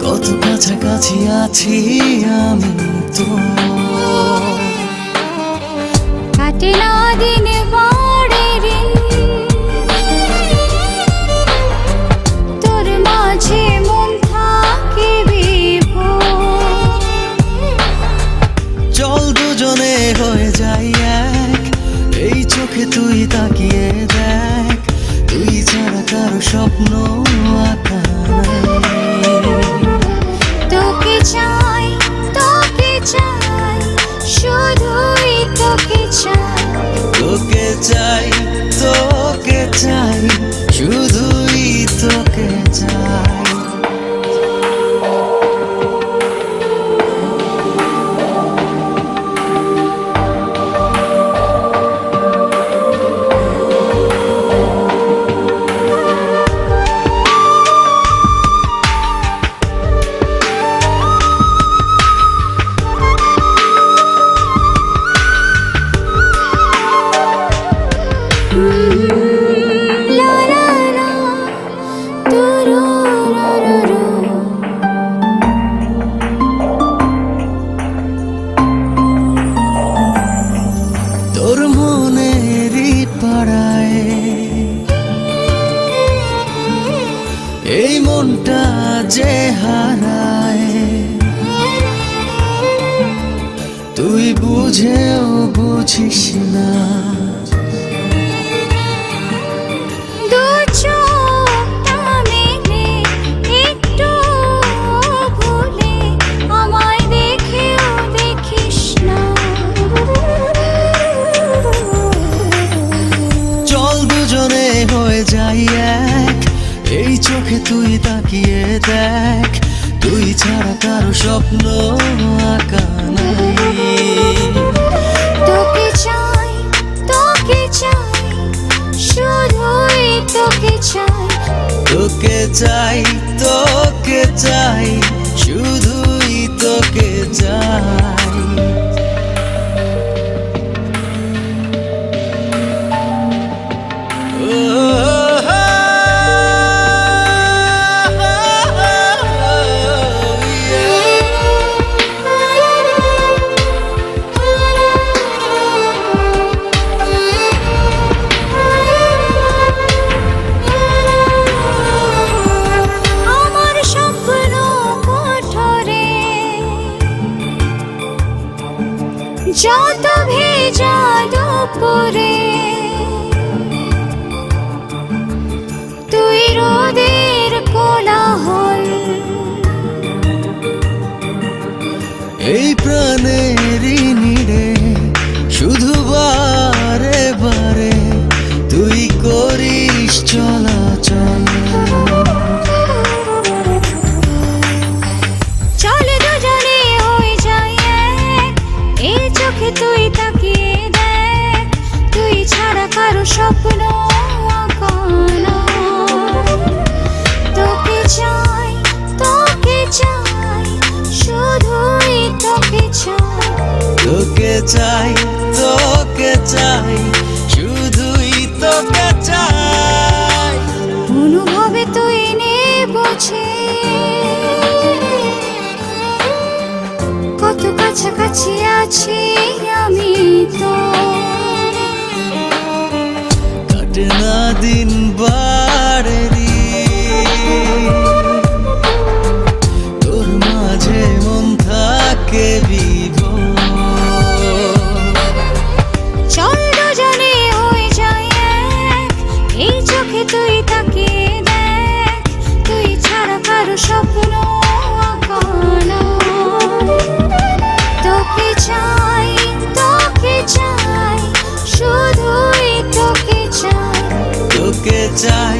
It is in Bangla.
কত কাছাকাছি আছি আমি তো, কাটে না দিন বাড়ে ঋণ, তোর মাঝে মন থাকে বিভোর। চল দুজনে হয়ে যাই এক, এই চোখে তুই তাকিয়ে দেখ, তুই ছাড়া কারো স্বপ্ন আঁকা নাই। তোকে চাই, তোকে চাই, শুধুই তোকে চাই। তোকে চাই, তোকে চাই, শুধুই তোকে চাই। La la la, tururururu. তোর মনেরই পাড়ায় এই মনটা যে হারায়, তুই বুঝেও বুঝিস না। দু চোখটা মেলে একটু ভুলে আমায় দেখেও দেখিস না। চল দুজনে হয়ে যাই এক, এই চোখে তুই তাকিয়ে দেখ, তুই ছাড়া কারো স্বপ্ন আঁকা নাই। তোকে চাই, তোকে চাই, শুধুই তোকে চাই। তোকে চাই, তোকে চাই, শুধুই তোকে চাই। আমার স্বপ্ন কোঠরে যত ভেজা দুপুরে, তুই রোদের কোলাহল। এই প্রাণেরই নিড়ে শুধু বারে বারে তুই করিস চলাচল। চলে দুজনে হয়ে যাই এক, এই চোখে তুই তাকিয়ে দেখ, তুই ছাড়া কারো স্বপ্ন আঁকা নাই। তোকে চাই, তোকে চাই, শুধুই তোকে চাই। তোকে চাই, তোকে চাই, শুধুই তোকে চাই। অনুভবে তুই নে বোঝে কত কাছাকাছি আছি আমি তো, কাটে না দিন বাড়ে ঋণ, তোর মাঝে মন থাকে বিভোর। চল দুজনে হয়ে যাই এক, এই চোখে তুই তাকিয়ে দেখ, তুই ছাড়া কারো স্বপ্ন আঁকা নাই। তোকে চাই, তোকে চাই, শুধুই তোকে চাই। তোকে চাই,